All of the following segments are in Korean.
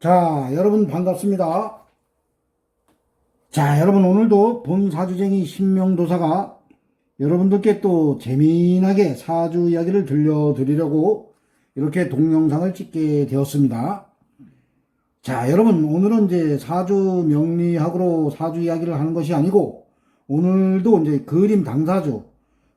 자, 여러분 반갑습니다. 자, 여러분 오늘도 본사주쟁이 신명도사가 여러분들께 또 재미나게 사주 이야기를 들려드리려고 이렇게 동영상을 찍게 되었습니다. 자, 여러분 오늘은 이제 사주 명리학으로 사주 이야기를 하는 것이 아니고 오늘도 이제 그림 당사주,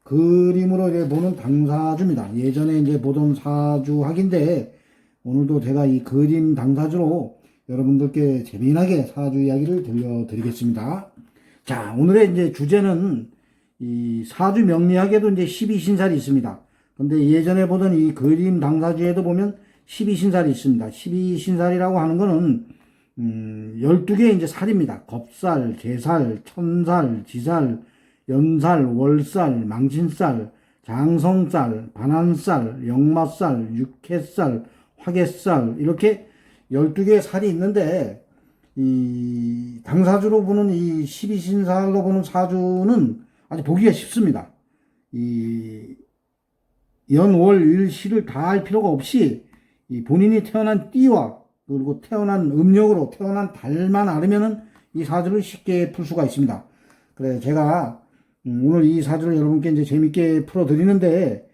그림으로 이제 보는 당사주입니다. 예전에 이제 보던 사주학인데 오늘도 제가 이 그림 당사주로 여러분들께 재미나게 사주 이야기를 들려드리겠습니다. 자, 오늘의 이제 주제는 이 사주 명리학에도 이제 12신살이 있습니다. 근데 예전에 보던 이 그림 당사주에도 보면 12신살이 있습니다. 12신살이라고 하는 거는 12개의 이제 살입니다. 겁살, 제살, 천살, 지살, 연살, 월살, 망신살, 장성살, 반한살, 역마살, 육해살, 화개살, 이렇게 12개의 살이 있는데, 이 당사주로 보는 이 12신살로 보는 사주는 아주 보기가 쉽습니다. 이 연, 월, 일, 시를 다 할 필요가 없이 이 본인이 태어난 띠와 그리고 태어난 음력으로 태어난 달만 알으면은 이 사주를 쉽게 풀 수가 있습니다. 그래 제가 오늘 이 사주를 여러분께 이제 재밌게 풀어 드리는데,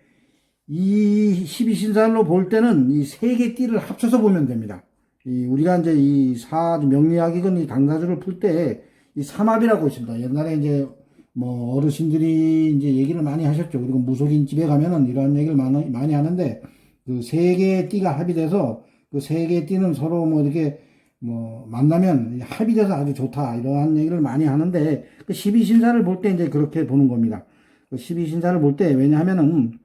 이 12신살로 볼 때는 이 세 개 띠를 합쳐서 보면 됩니다. 우리가 이제 이 사주 명리학이건 이 당사주를 풀 때 이 삼합이라고 있습니다. 옛날에 이제 뭐 어르신들이 이제 얘기를 많이 하셨죠. 그리고 무속인 집에 가면은 이런 얘기를 많이 하는데, 그 세 개의 띠가 합의돼서 그 세 개의 띠는 서로 뭐 이렇게 뭐 만나면 합의돼서 아주 좋다, 이러한 얘기를 많이 하는데, 그 12신살을 볼 때 이제 그렇게 보는 겁니다. 그 12신살을 볼 때, 왜냐하면은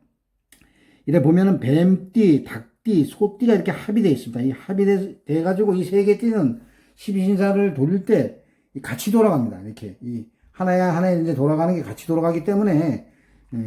이래 보면은 뱀띠, 닭띠, 소띠가 이렇게 합의되어 있습니다. 이 합의돼 가지고 이 세 개 띠는 12신살을 돌릴 때 같이 돌아갑니다. 이렇게 이 하나에 이제 돌아가는 게 같이 돌아가기 때문에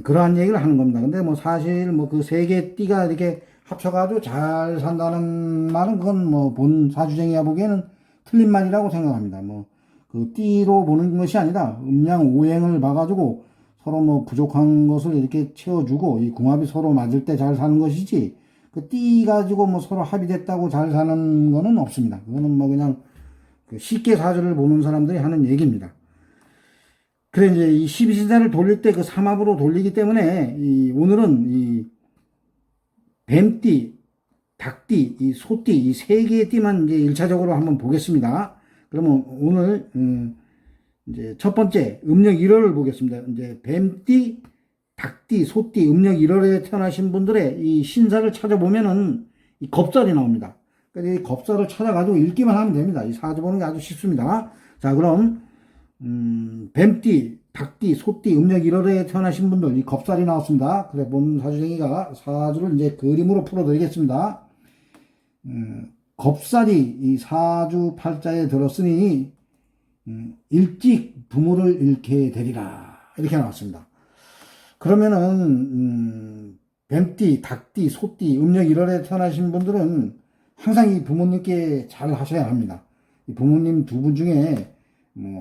그러한 얘기를 하는 겁니다. 근데 뭐 사실 뭐 그 세 개 띠가 이렇게 합쳐가지고 잘 산다는 말은 그건 뭐 본 사주쟁이가 보기에는 틀린 말이라고 생각합니다. 뭐 그 띠로 보는 것이 아니라 음양 오행을 봐가지고 서로 뭐 부족한 것을 이렇게 채워주고 이 궁합이 서로 맞을 때 잘 사는 것이지, 그 띠 가지고 뭐 서로 합의됐다고 잘 사는 거는 없습니다. 그거는 뭐 그냥 쉽게 사주를 보는 사람들이 하는 얘기입니다. 그래 이제 이 12신살을 돌릴 때 그 삼합으로 돌리기 때문에 오늘은 이 뱀띠, 닭띠, 이 소띠, 이 세 개의 띠만 이제 1차적으로 한번 보겠습니다. 그러면 오늘 이제 첫 번째 음력 1월을 보겠습니다. 이제 뱀띠, 닭띠, 소띠, 음력 1월에 태어나신 분들의 이 신살을 찾아보면은 이 겁살이 나옵니다. 그러니까 이 겁살을 찾아가지고 읽기만 하면 됩니다. 이 사주 보는 게 아주 쉽습니다. 자, 그럼 뱀띠, 닭띠, 소띠, 음력 1월에 태어나신 분들 이 겁살이 나왔습니다. 그래 본 사주쟁이가 사주를 이제 그림으로 풀어드리겠습니다. 겁살이 이 사주 팔자에 들었으니 일찍 부모를 잃게 되리라, 이렇게 나왔습니다. 그러면은 뱀띠, 닭띠, 소띠, 음력 1월에 태어나신 분들은 항상 이 부모님께 잘 하셔야 합니다. 이 부모님 두 분 중에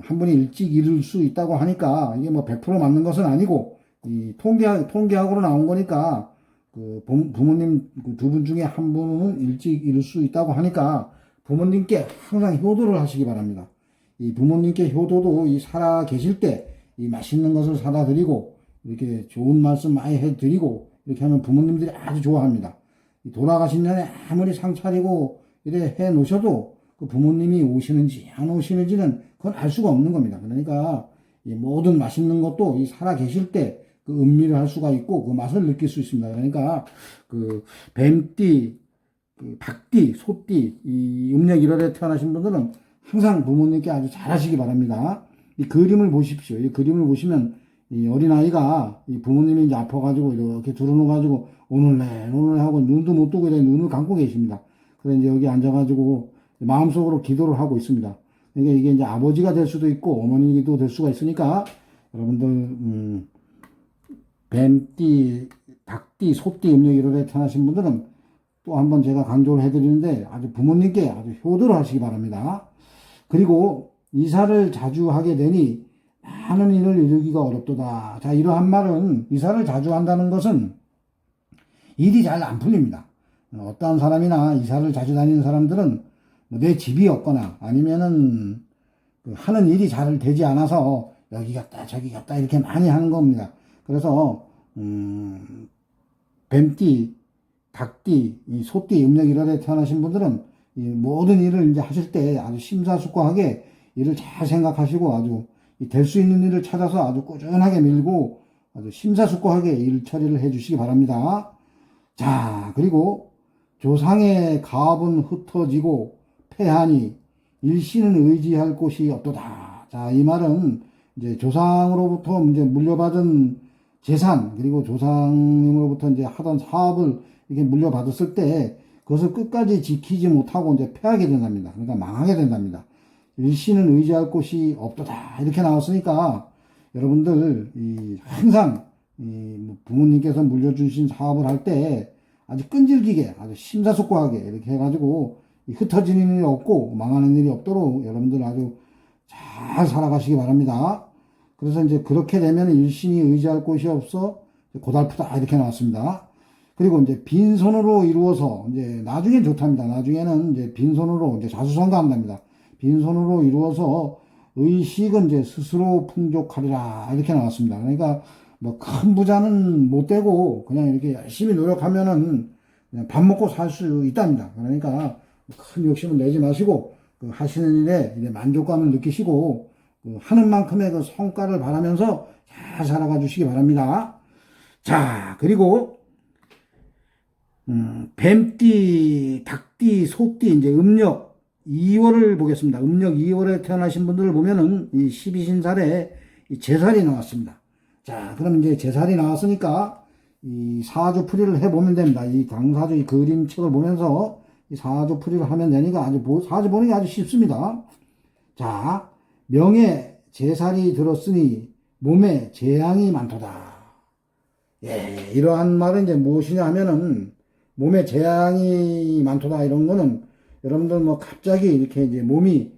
한 분이 일찍 잃을 수 있다고 하니까 이게 뭐 100% 맞는 것은 아니고, 이 통계학으로 나온 거니까 그 부모님 두 분 중에 한 분은 일찍 잃을 수 있다고 하니까 부모님께 항상 효도를 하시기 바랍니다. 이 부모님께 효도도 이 살아 계실 때 이 맛있는 것을 사다 드리고 이렇게 좋은 말씀 많이 해 드리고 이렇게 하면 부모님들이 아주 좋아합니다. 돌아가신 날에 아무리 상 차리고 이래 해 놓으셔도 그 부모님이 오시는지 안 오시는지는 그건 알 수가 없는 겁니다. 그러니까 이 모든 맛있는 것도 이 살아 계실 때 그 음미를 할 수가 있고 그 맛을 느낄 수 있습니다. 그러니까 그 뱀띠, 그 닭띠, 소띠, 이 음력 1월에 태어나신 분들은 항상 부모님께 아주 잘하시기 바랍니다. 이 그림을 보십시오. 이 그림을 보시면 이 어린아이가 이 부모님이 이제 아파가지고 이렇게 들어놓아가지고 오늘 하고 눈도 못 뜨고 이제 눈을 감고 계십니다. 그래서 이제 여기 앉아가지고 마음속으로 기도를 하고 있습니다. 그러니까 이게 이제 아버지가 될 수도 있고 어머니도 될 수가 있으니까 여러분들 뱀띠, 닭띠, 소띠, 음력 1월에 태어나신 분들은 또 한번 제가 강조를 해드리는데 아주 부모님께 아주 효도를 하시기 바랍니다. 그리고 이사를 자주 하게 되니 많은 일을 이루기가 어렵도다. 자, 이러한 말은 이사를 자주 한다는 것은 일이 잘 안 풀립니다. 어떠한 사람이나 이사를 자주 다니는 사람들은 내 집이 없거나 아니면은 그 하는 일이 잘 되지 않아서 여기 갔다 저기 갔다 이렇게 많이 하는 겁니다. 그래서 뱀띠, 닭띠, 이 소띠, 음력 1월에 태어나신 분들은 이 모든 일을 이제 하실 때 아주 심사숙고하게 일을 잘 생각하시고 아주 될 수 있는 일을 찾아서 아주 꾸준하게 밀고 아주 심사숙고하게 일 처리를 해 주시기 바랍니다. 자, 그리고 조상의 가업은 흩어지고 패하니 일신은 의지할 곳이 없도다. 자, 이 말은 이제 조상으로부터 이제 물려받은 재산, 그리고 조상님으로부터 이제 하던 사업을 이렇게 물려받았을 때 그것을 끝까지 지키지 못하고 이제 패하게 된답니다. 그러니까 망하게 된답니다. 일신은 의지할 곳이 없도다. 이렇게 나왔으니까 여러분들 항상 뭐 부모님께서 물려주신 사업을 할 때 아주 끈질기게 아주 심사숙고하게 이렇게 해가지고 흩어지는 일이 없고 망하는 일이 없도록 여러분들 아주 잘 살아가시기 바랍니다. 그래서 이제 그렇게 되면 일신이 의지할 곳이 없어 고달프다 이렇게 나왔습니다. 그리고 이제 빈손으로 이루어서 이제 나중엔 좋답니다. 나중에는 이제 빈손으로 이제 자수성가한답니다. 빈손으로 이루어서 의식은 이제 스스로 풍족하리라 이렇게 나왔습니다. 그러니까 뭐 큰 부자는 못 되고 그냥 이렇게 열심히 노력하면은 그냥 밥 먹고 살 수 있답니다. 그러니까 큰 욕심을 내지 마시고 그 하시는 일에 이제 만족감을 느끼시고 그 하는 만큼의 그 성과를 바라면서 잘 살아가 주시기 바랍니다. 자, 그리고 뱀띠, 닭띠, 소띠 이제 음력 2월을 보겠습니다. 음력 2월에 태어나신 분들을 보면은 이 12신살에 이 제살이 나왔습니다. 자, 그럼 이제 제살이 나왔으니까 이 사주풀이를 해보면 됩니다. 이 당사주 이 그림책을 보면서 이 사주풀이를 하면 되니까 아주 사주 보는 게 아주 쉽습니다. 자, 명에 제살이 들었으니 몸에 재앙이 많도다. 예, 이러한 말은 이제 무엇이냐 하면은 몸에 재앙이 많도다 이런 거는 여러분들 뭐 갑자기 이렇게 이제 몸이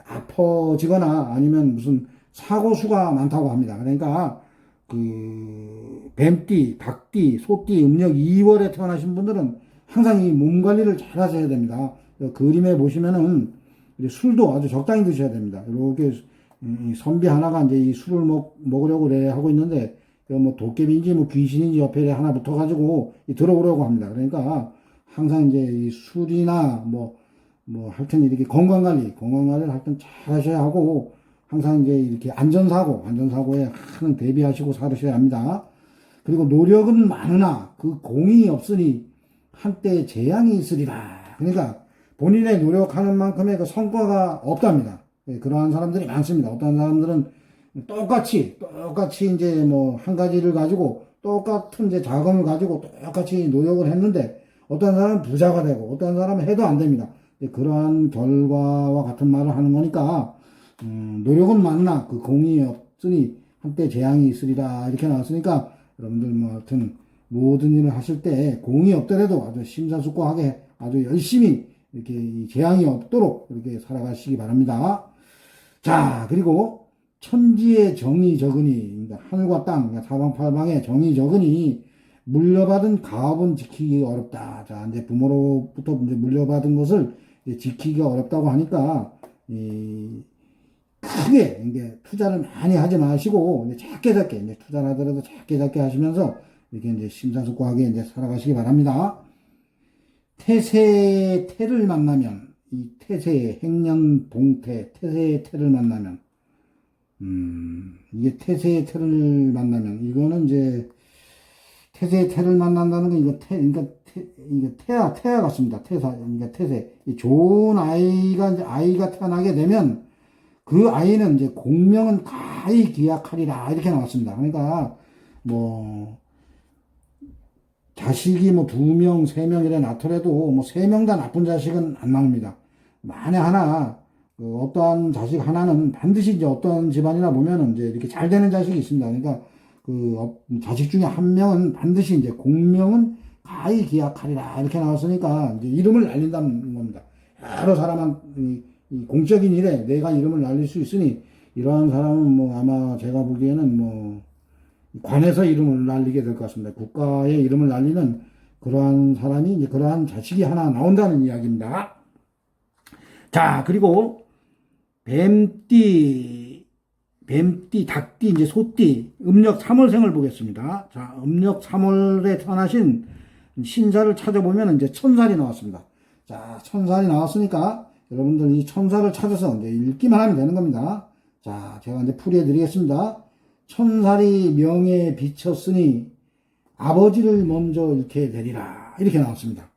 아파지거나 아니면 무슨 사고수가 많다고 합니다. 그러니까 그 뱀띠, 닭띠, 소띠, 음력 2월에 태어나신 분들은 항상 이 몸 관리를 잘 하셔야 됩니다. 그림에 보시면은 이제 술도 아주 적당히 드셔야 됩니다. 이렇게 선비 하나가 이제 이 술을 먹으려고 그래 하고 있는데 뭐 도깨비인지 뭐 귀신인지 옆에 하나 붙어가지고 들어오려고 합니다. 그러니까 항상 이제 이 술이나 뭐 하여튼 이렇게 건강관리를 하여튼 잘 하셔야 하고 항상 이제 이렇게 안전사고에 항상 대비하시고 살으셔야 합니다. 그리고 노력은 많으나 그 공이 없으니 한때 재앙이 있으리라. 그러니까 본인의 노력하는 만큼의 그 성과가 없답니다. 그러한 사람들이 많습니다. 어떤 사람들은 똑같이 이제 뭐 한 가지를 가지고 똑같은 이제 자금을 가지고 똑같이 노력을 했는데 어떤 사람은 부자가 되고 어떤 사람은 해도 안 됩니다. 그러한 결과와 같은 말을 하는 거니까 노력은 많으나 그 공이 없으니 한때 재앙이 있으리라 이렇게 나왔으니까 여러분들 뭐 하여튼 모든 일을 하실 때 공이 없더라도 아주 심사숙고하게 아주 열심히 이렇게 재앙이 없도록 이렇게 살아가시기 바랍니다. 자, 그리고 천지의 정이 적으니, 그러니까 하늘과 땅, 그러니까 사방팔방에 정이 적으니 물려받은 가업은 지키기 어렵다. 자, 이제 부모로부터 이제 물려받은 것을 이제 지키기가 어렵다고 하니까 크게 이게 투자를 많이 하지 마시고 이제 작게 이제 투자를 하더라도 작게 하시면서 이렇게 이제 심사숙고하게 이제 살아가시기 바랍니다. 태세의 태를 만나면 이 태세의 행년 봉태 태세의 태를 만나면 이게 태세의 태를 만나면 이거는 이제 태세의 태를 만난다는 건 이거 그러니까 이게 태아 같습니다. 그러니까 태세. 이 좋은 아이가 태어나게 되면 그 아이는 이제 공명은 가히 기약하리라 이렇게 나왔습니다. 그러니까 뭐 자식이 뭐 2명, 3명 이래 낳더라도 뭐 3명 다 나쁜 자식은 안 나옵니다. 만에 하나 어떠한 자식 하나는 반드시 이제 어떤 집안이나 보면은 이제 이렇게 잘 되는 자식이 있습니다. 그러니까 자식 중에 한 명은 반드시 이제 공명은 가히 기약하리라 이렇게 나왔으니까 이제 이름을 날린다는 겁니다. 여러 사람한 공적인 일에 내가 이름을 날릴 수 있으니 이러한 사람은 뭐 아마 제가 보기에는 뭐 관에서 이름을 날리게 될 것 같습니다. 국가의 이름을 날리는 그러한 사람이 이제 그러한 자식이 하나 나온다는 이야기입니다. 자, 그리고 뱀띠, 닭띠, 이제 소띠, 음력 3월생을 보겠습니다. 자, 음력 3월에 태어나신 신사를 찾아보면 이제 천살이 나왔습니다. 자, 천살이 나왔으니까 여러분들 이 천살을 찾아서 이제 읽기만 하면 되는 겁니다. 자, 제가 이제 풀이해 드리겠습니다. 천살이 명예에 비쳤으니 아버지를 먼저 잃게 되리라. 이렇게 나왔습니다.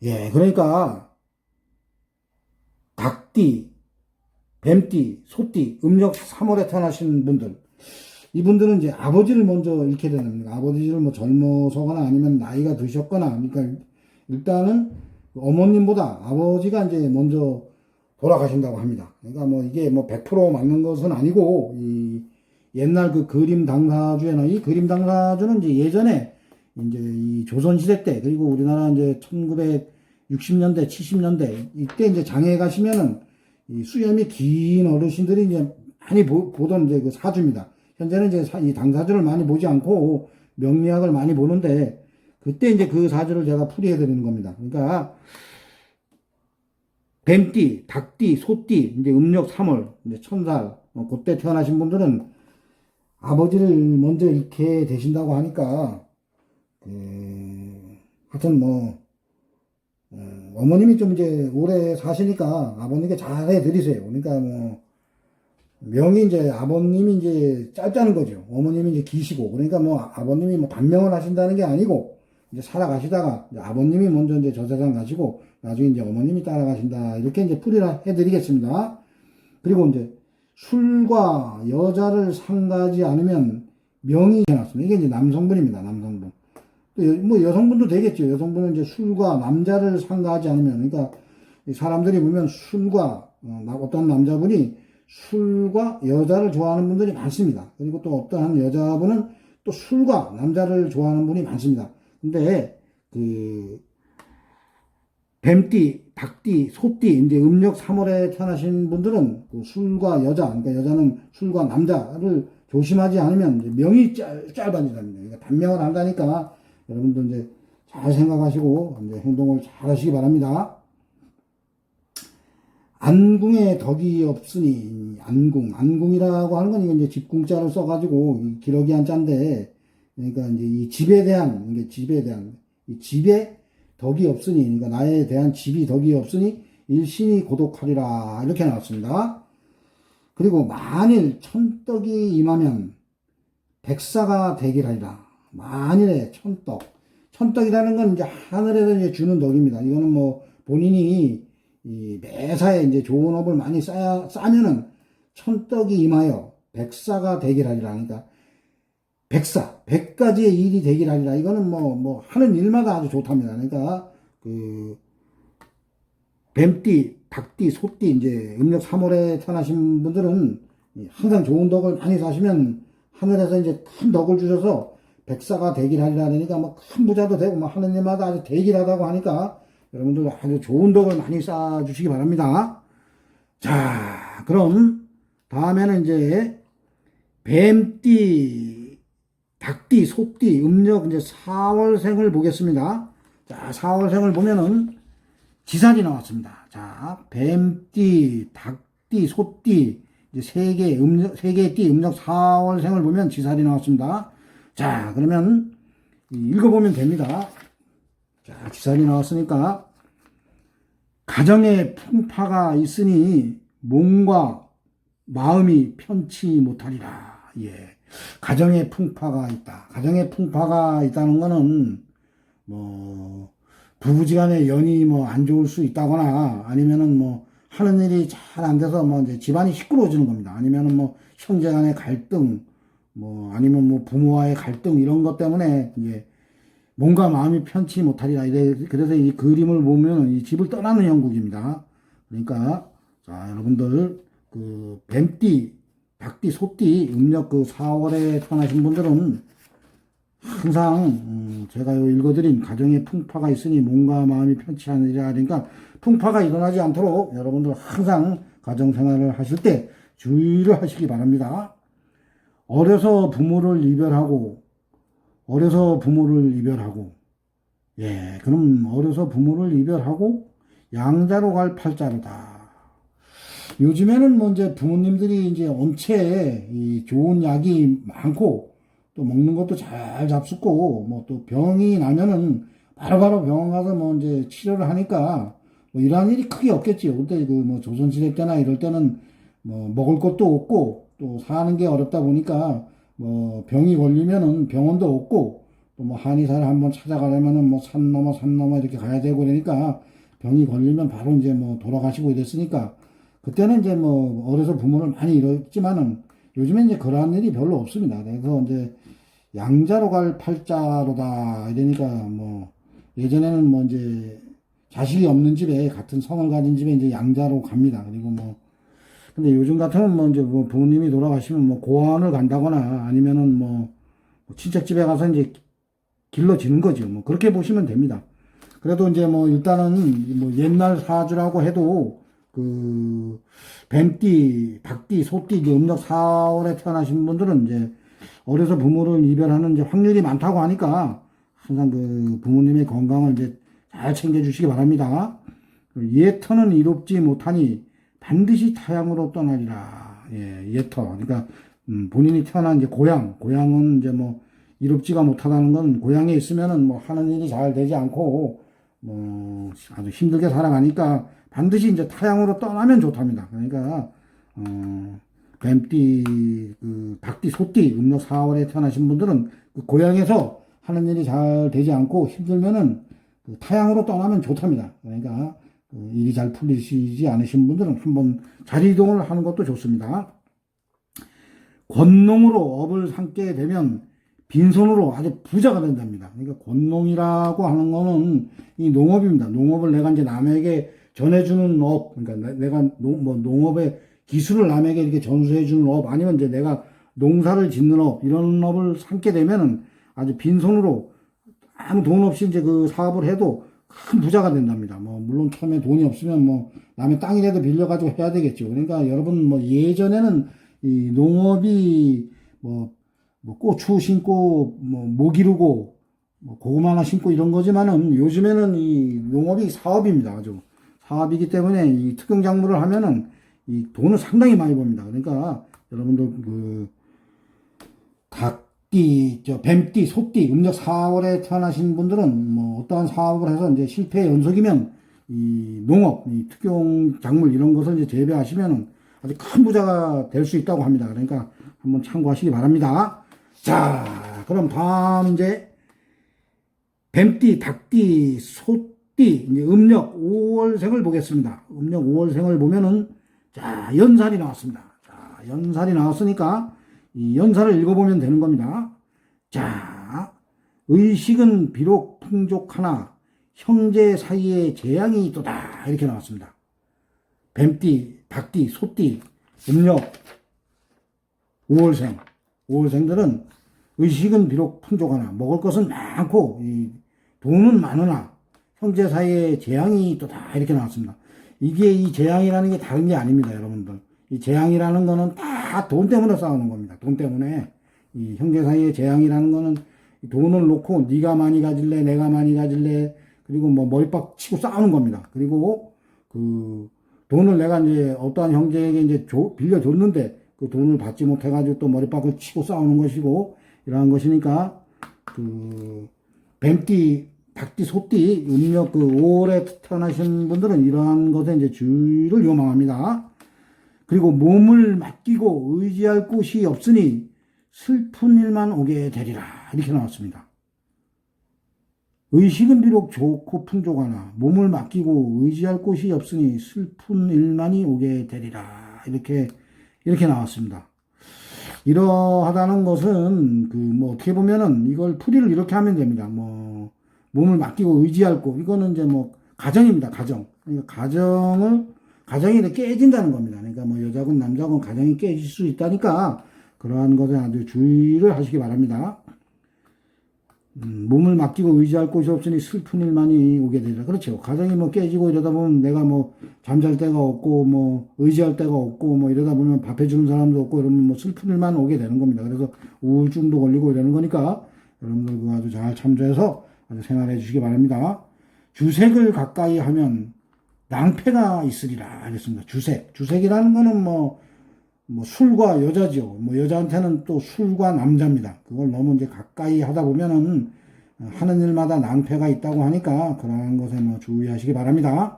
예, 그러니까 닭띠, 뱀띠, 소띠, 음력 3월에 태어나신 분들, 이분들은 이제 아버지를 먼저 잃게 되는 겁니다. 아버지를 뭐 젊어서거나 아니면 나이가 드셨거나, 그러니까 일단은 어머님보다 아버지가 이제 먼저 돌아가신다고 합니다. 그러니까 뭐 이게 뭐 100% 맞는 것은 아니고, 이 옛날 그 그림 당사주에는, 이 그림 당사주는 이제 예전에 이제 이 조선시대 때, 그리고 우리나라 이제 1960년대, 70년대, 이때 이제 장에 가시면은 이 수염이 긴 어르신들이 이제 많이 보던 이제 그 사주입니다. 현재는 이제 이 당사주를 많이 보지 않고 명리학을 많이 보는데, 그때 이제 그 사주를 제가 풀이해 드리는 겁니다. 그러니까 뱀띠, 닭띠, 소띠, 이제 음력 3월, 이제 천살, 그때 태어나신 분들은 아버지를 먼저 잃게 되신다고 하니까, 하여튼 뭐, 어머님이 좀 이제 오래 사시니까 아버님께 잘해 드리세요. 그러니까 뭐, 명이 이제 아버님이 이제 짧다는 거죠. 어머님이 이제 기시고. 그러니까 뭐 아버님이 뭐 반명을 하신다는 게 아니고, 이제 살아가시다가 이제 아버님이 먼저 이제 저 세상 가시고, 나중에 이제 어머님이 따라가신다. 이렇게 이제 풀이를 해드리겠습니다. 그리고 이제 술과 여자를 상가하지 않으면 명이 해놨습니다. 이게 이제 남성분입니다. 남성분. 또 뭐 여성분도 되겠죠. 여성분은 이제 술과 남자를 상가하지 않으면, 그러니까 사람들이 보면 술과 어떤 남자분이 술과 여자를 좋아하는 분들이 많습니다. 그리고 또 어떠한 여자분은 또 술과 남자를 좋아하는 분이 많습니다. 근데 그 뱀띠, 닭띠, 소띠, 이제 음력 3월에 태어나신 분들은 그 술과 여자, 그러니까 여자는 술과 남자를 조심하지 않으면 이제 명이 짧아진답니다. 그러니까 단명을 한다니까 여러분들 이제 잘 생각하시고 이제 행동을 잘 하시기 바랍니다. 안궁에 덕이 없으니, 안궁이라고 하는 건 이게 이제 집궁자를 써가지고 기러기 한자인데, 그러니까 이제 이 집에 대한, 이 집에 덕이 없으니, 그러니까 나에 대한 집이 덕이 없으니 일신이 고독하리라. 이렇게 나왔습니다. 그리고 만일 천떡이 임하면 백사가 되기라리라. 만일에 천떡. 천떡이라는 건 이제 하늘에서 이제 주는 덕입니다. 이거는 뭐 본인이 이 매사에 이제 좋은 업을 많이 싸면은 천떡이 임하여 백사가 되기라리라. 그러니까 백사, 100가지의 일이 되기라리라. 이거는 뭐 하는 일마다 아주 좋답니다. 그러니까 그 뱀띠, 닭띠, 소띠, 이제 음력 3월에 태어나신 분들은 항상 좋은 덕을 많이 사시면 하늘에서 이제 큰 덕을 주셔서 백사가 되기라리라. 그러니까 뭐 큰 부자도 되고 뭐 하는 일마다 아주 되기라다고 하니까 여러분들 아주 좋은 덕을 많이 쌓아주시기 바랍니다. 자, 그럼 다음에는 이제 뱀띠, 닭띠, 소띠, 음력 이제 4월생을 보겠습니다. 자, 4월생을 보면은 지살이 나왔습니다. 자, 뱀띠, 닭띠, 소띠, 이제 세 개의 띠, 음력 4월생을 보면 지살이 나왔습니다. 자, 그러면 읽어보면 됩니다. 자, 지살이 나왔으니까 가정에 풍파가 있으니 몸과 마음이 편치 못하리라. 예. 가정에 풍파가 있다. 가정에 풍파가 있다는 거는 뭐 부부지간의 연이 뭐 안 좋을 수 있다거나 아니면은 뭐 하는 일이 잘 안 돼서 뭐 이제 집안이 시끄러워지는 겁니다. 아니면은 뭐 형제 간의 갈등, 뭐 아니면 뭐 부모와의 갈등 이런 것 때문에 이제 몸과 마음이 편치 못하리라. 그래서 이 그림을 보면 이 집을 떠나는 형국입니다. 그러니까 자, 여러분들 그 뱀띠, 닭띠, 소띠 음력 그 4월에 태어나신 분들은 항상 제가 읽어드린 가정에 풍파가 있으니 몸과 마음이 편치 않으리라. 그러니까 풍파가 일어나지 않도록 여러분들 항상 가정생활을 하실 때 주의를 하시기 바랍니다. 어려서 부모를 이별하고 예, 그럼 어려서 부모를 이별하고 양자로 갈 팔자로다. 요즘에는 뭐 이제 부모님들이 이제 온체 이 좋은 약이 많고 또 먹는 것도 잘 잡숫고 뭐 또 병이 나면은 바로바로 병원 가서 뭐 이제 치료를 하니까 뭐 이러한 일이 크게 없겠지요. 그때 그 뭐 조선시대 때나 이럴 때는 뭐 먹을 것도 없고 또 사는 게 어렵다 보니까 뭐 병이 걸리면은 병원도 없고 또 뭐 한의사를 한번 찾아가려면은 뭐 산 넘어 이렇게 가야 되고 그러니까 병이 걸리면 바로 이제 뭐 돌아가시고 이랬으니까 그때는 이제 뭐 어려서 부모를 많이 잃었지만은 요즘엔 이제 그러한 일이 별로 없습니다. 그래서 이제 양자로 갈 팔자로다 이러니까 뭐 예전에는 뭐 이제 자식이 없는 집에 같은 성을 가진 집에 이제 양자로 갑니다. 그리고 뭐 근데 요즘 같으면 뭐 이제 뭐 부모님이 돌아가시면 뭐 고아원을 간다거나 아니면은 뭐 친척 집에 가서 이제 길러지는 거죠. 뭐 그렇게 보시면 됩니다. 그래도 이제 뭐 일단은 뭐 옛날 사주라고 해도 그 뱀띠, 박띠, 소띠, 이제 음력 4월에 태어나신 분들은 이제 어려서 부모를 이별하는 이제 확률이 많다고 하니까 항상 그 부모님의 건강을 이제 잘 챙겨주시기 바랍니다. 예터는 이롭지 못하니 반드시 타향으로 떠나리라. 예, 예터. 그러니까 본인이 태어난 이제 고향은 이제 뭐 이롭지가 못하다는 건 고향에 있으면은 뭐 하는 일이 잘 되지 않고 뭐 아주 힘들게 살아가니까 반드시 이제 타향으로 떠나면 좋답니다. 그러니까 뱀띠, 그 박띠, 소띠, 음력 4월에 태어나신 분들은 그 고향에서 하는 일이 잘 되지 않고 힘들면은 그 타향으로 떠나면 좋답니다. 그러니까 그 일이 잘 풀리시지 않으신 분들은 한번 자리 이동을 하는 것도 좋습니다. 권농으로 업을 삼게 되면 빈손으로 아주 부자가 된답니다. 그러니까 권농이라고 하는 거는 이 농업입니다. 농업을 내가 이제 남에게 전해주는 업, 그러니까 내가 뭐 농업의 기술을 남에게 이렇게 전수해주는 업, 아니면 이제 내가 농사를 짓는 업, 이런 업을 삼게 되면은 아주 빈손으로 아무 돈 없이 이제 그 사업을 해도 큰 부자가 된답니다. 뭐, 물론 처음에 돈이 없으면 뭐, 남의 땅이라도 빌려가지고 해야 되겠죠. 그러니까 여러분 뭐, 예전에는 이 농업이 뭐 고추 심고, 뭐, 모 기르고, 뭐 고구마 하나 심고 이런 거지만은 요즘에는 이 농업이 사업입니다. 아주. 사업이기 때문에 이 특경 작물을 하면은 이 돈을 상당히 많이 법니다. 그러니까 여러분들 그 닭띠, 뱀띠, 소띠, 음력 4월에 태어나신 분들은 뭐 어떠한 사업을 해서 이제 실패의 연속이면 이 농업, 이 특경 작물 이런 것을 이제 재배하시면은 아주 큰 부자가 될 수 있다고 합니다. 그러니까 한번 참고하시기 바랍니다. 자, 그럼 다음 이제 뱀띠, 닭띠, 소띠, 이제 음력 5월생을 보겠습니다. 음력 5월생을 보면은 자, 연살이 나왔습니다. 자, 연살이 나왔으니까 이 연살을 읽어보면 되는 겁니다. 자, 의식은 비록 풍족하나 형제 사이에 재앙이 있도다. 이렇게 나왔습니다. 뱀띠, 닭띠, 소띠, 음력 5월생. 5월생들은 의식은 비록 풍족하나 먹을 것은 많고 돈은 많으나 형제 사이에 재앙이 있도다. 이렇게 나왔습니다. 이게 이 재앙이라는 게 다른 게 아닙니다, 여러분들. 이 재앙이라는 거는 다 돈 때문에 싸우는 겁니다. 돈 때문에. 이 형제 사이의 재앙이라는 거는 돈을 놓고 네가 많이 가질래, 내가 많이 가질래, 그리고 뭐 머리빡 치고 싸우는 겁니다. 그리고 그 돈을 내가 이제 어떠한 형제에게 이제 빌려줬는데 그 돈을 받지 못해가지고 또 머리빡을 치고 싸우는 것이고 이러한 것이니까 그 뱀띠, 닭띠, 소띠, 음력 그 5월에 태어나신 분들은 이러한 것에 이제 주의를 요망합니다. 그리고 몸을 맡기고 의지할 곳이 없으니 슬픈 일만 오게 되리라. 이렇게 나왔습니다. 의식은 비록 좋고 풍족하나 몸을 맡기고 의지할 곳이 없으니 슬픈 일만이 오게 되리라. 이렇게 나왔습니다. 이러하다는 것은 그 뭐 어떻게 보면은 이걸 풀이를 이렇게 하면 됩니다. 뭐 몸을 맡기고 의지할 곳 이거는 이제 뭐 가정입니다. 가정. 그러니까 가정이 이렇게 깨진다는 겁니다. 그러니까 뭐 여자건 남자건 가정이 깨질 수 있다니까 그러한 것에 아주 주의를 하시기 바랍니다. 몸을 맡기고 의지할 곳이 없으니 슬픈 일만이 오게 되리라. 그렇죠. 가정이 뭐 깨지고 이러다 보면 내가 뭐 잠잘 데가 없고 뭐 의지할 데가 없고 뭐 이러다 보면 밥 해주는 사람도 없고 이러면 뭐 슬픈 일만 오게 되는 겁니다. 그래서 우울증도 걸리고 이러는 거니까 여러분들 그거 아주 잘 참조해서 아주 생활해 주시기 바랍니다. 주색을 가까이 하면 낭패가 있으리라 하겠습니다. 주색. 주색이라는 거는 술과 여자죠. 여자한테는 또 술과 남자입니다. 그걸 너무 이제 가까이 하다 보면은 하는 일마다 낭패가 있다고 하니까 그러한 것에 주의하시기 바랍니다.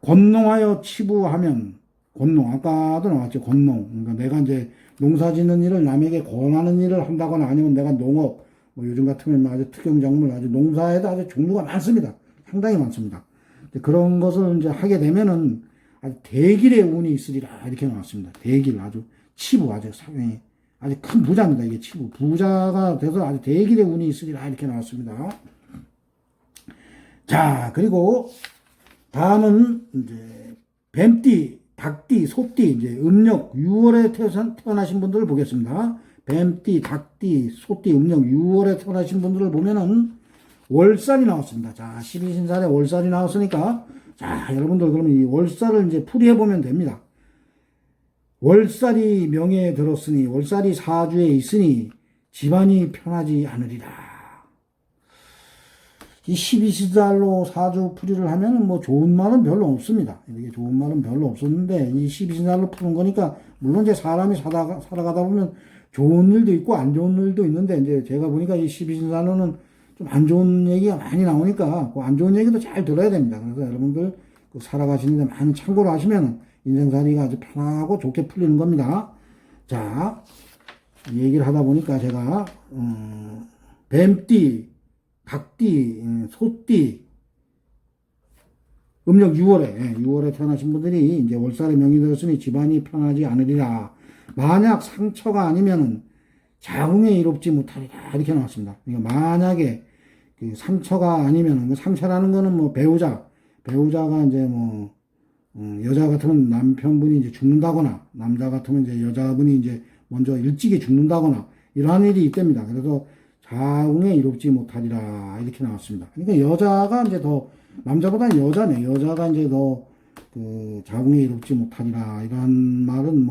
권농하여 치부하면, 권농, 아까도 나왔죠. 권농. 그러니까 내가 이제 농사 짓는 일을 남에게 권하는 일을 한다거나 아니면 내가 농업, 요즘 같으면 아주 특경작물, 아주 농사에도 아주 종류가 많습니다. 상당히 많습니다. 그런 것을 이제 하게 되면은 아주 대길의 운이 있으리라 이렇게 나왔습니다. 대길, 아주 치부, 아주 상당히 아주 큰 부자입니다. 이게 치부. 부자가 돼서 아주 대길의 운이 있으리라 이렇게 나왔습니다. 자, 그리고 다음은 이제 뱀띠, 닭띠, 소띠, 이제 음력 6월에 태어나신 분들을 보겠습니다. 뱀띠, 닭띠, 소띠, 음력 6월에 태어나신 분들을 보면은 월살이 나왔습니다. 자, 12신살에 월살이 나왔으니까, 자, 여러분들 그러면 이 월살을 이제 풀이해보면 됩니다. 월살이 명예에 들었으니, 월살이 사주에 있으니, 집안이 편하지 않으리라. 이 12신살로 사주 풀이를 하면 좋은 말은 별로 없습니다. 이게 좋은 말은 별로 없었는데, 이 12신살로 푸는 거니까, 물론 이제 사람이 살아가다 보면 좋은 일도 있고 안 좋은 일도 있는데, 이제 제가 보니까 이 12신살로는 좀 안 좋은 얘기가 많이 나오니까, 그 안 좋은 얘기도 잘 들어야 됩니다. 그래서 여러분들 살아가시는데 많이 참고를 하시면 인생살이가 아주 편하고 좋게 풀리는 겁니다. 자, 얘기를 하다 보니까 제가, 뱀띠, 닭띠, 소띠, 음력 6월에 태어나신 분들이 이제 월살에 명이 들었으니 집안이 편하지 않으리라. 만약 상처가 아니면은 자궁에 이롭지 못하리라. 이렇게 나왔습니다. 그러니까 만약에 그 상처가 아니면은, 그 상처라는 거는 배우자가 이제 여자 같으면 남편분이 이제 죽는다거나, 남자 같으면 이제 여자분이 이제 먼저 일찍이 죽는다거나, 이러한 일이 있답니다. 그래서 자궁에 이롭지 못하리라. 이렇게 나왔습니다. 그러니까 여자가 이제 남자보다는 여자네. 여자가 이제 자궁에 이롭지 못하리라. 이러한 말은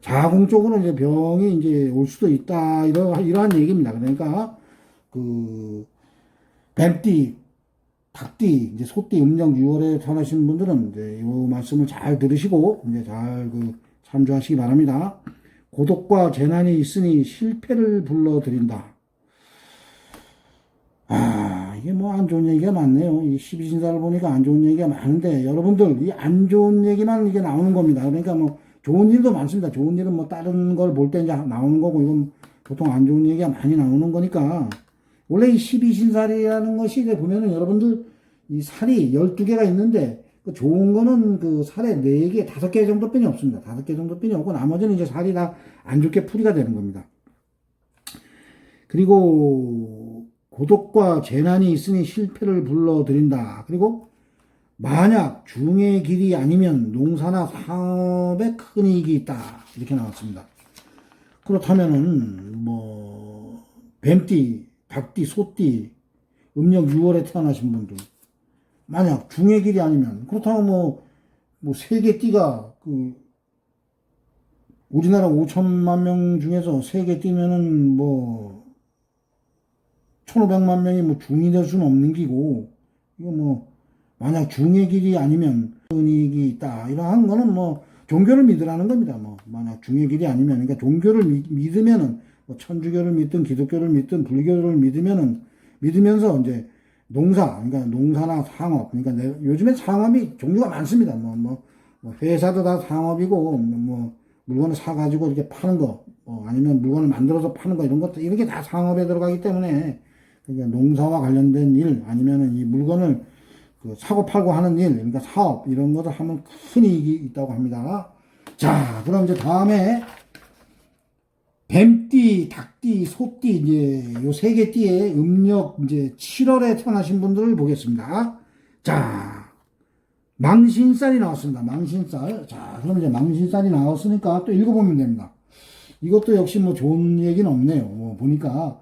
자궁 쪽으로 이제 병이 이제 올 수도 있다. 이러한 얘기입니다. 그러니까, 뱀띠, 닭띠, 이제 소띠, 음력 6월에 태어나신 분들은 이제 이 말씀을 잘 들으시고, 이제 잘 참조하시기 바랍니다. 고독과 재난이 있으니 실패를 불러들인다. 이게 안 좋은 얘기가 많네요. 이 12신사를 보니까 안 좋은 얘기가 많은데, 여러분들, 이 안 좋은 얘기만 이게 나오는 겁니다. 그러니까 좋은 일도 많습니다. 좋은 일은 다른 걸 볼 때 이제 나오는 거고, 이건 보통 안 좋은 얘기가 많이 나오는 거니까, 원래 이 12신살이라는 것이 이제 보면은 여러분들 이 살이 12개가 있는데, 그 좋은 거는 그 살에 4개, 5개 정도뿐이 없습니다. 5개 정도뿐이 없고, 나머지는 이제 살이 다 안 좋게 풀이가 되는 겁니다. 그리고, 고독과 재난이 있으니 실패를 불러들인다. 그리고, 만약 중의 길이 아니면 농사나 상업에 큰 이익이 있다. 이렇게 나왔습니다. 그렇다면은, 뱀띠, 닭띠, 소띠, 음력 6월에 태어나신 분들, 만약 중의 길이 아니면, 그렇다면 세계 띠가, 우리나라 5천만 명 중에서 세계 띠면은 1,500만 명이 중이 될 수는 없는 기고, 이거 만약 중의 길이 아니면 큰 이익이 있다. 이러한 거는 종교를 믿으라는 겁니다. 만약 중의 길이 아니면, 그러니까 종교를 믿으면은, 천주교를 믿든 기독교를 믿든 불교를 믿으면서 이제 그러니까 농사나 상업, 그러니까 요즘에 상업이 종류가 많습니다. 회사도 다 상업이고, 물건을 사가지고 이렇게 파는 거, 아니면 물건을 만들어서 파는 거, 이런 것도, 이렇게 다 상업에 들어가기 때문에, 그러니까 농사와 관련된 일, 아니면은 이 물건을 사고 팔고 하는 일, 그러니까 사업, 이런 것을 하면 큰 이익이 있다고 합니다. 자, 그럼 이제 다음에, 뱀띠, 닭띠, 소띠, 이제 요 3개 띠의 음력 이제 7월에 태어나신 분들을 보겠습니다. 자, 망신살이 나왔습니다. 망신살. 자, 그럼 이제 망신살이 나왔으니까 또 읽어보면 됩니다. 이것도 역시 좋은 얘기는 없네요. 보니까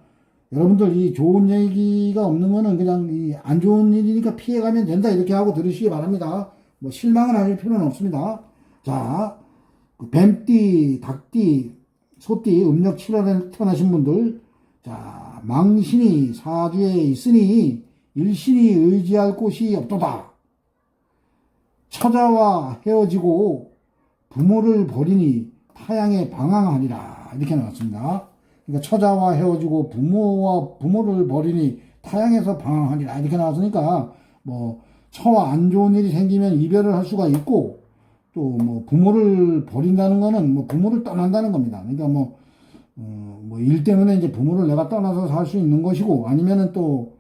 여러분들 이 좋은 얘기가 없는 거는 그냥 이 안 좋은 일이니까 피해가면 된다. 이렇게 하고 들으시기 바랍니다. 실망은 하실 필요는 없습니다. 자, 뱀띠, 닭띠, 소띠, 음력 7월에 태어나신 분들, 자, 망신이 사주에 있으니 일신이 의지할 곳이 없도다. 처자와 헤어지고 부모를 버리니 타향에 방황하리라. 이렇게 나왔습니다. 그러니까 처자와 헤어지고 부모를 버리니 타향에서 방황하리라. 이렇게 나왔으니까 뭐 처와 안 좋은 일이 생기면 이별을 할 수가 있고, 또 뭐 부모를 버린다는 거는 뭐 부모를 떠난다는 겁니다. 그러니까 뭐 일 때문에 이제 부모를 내가 떠나서 살 수 있는 것이고, 아니면은 또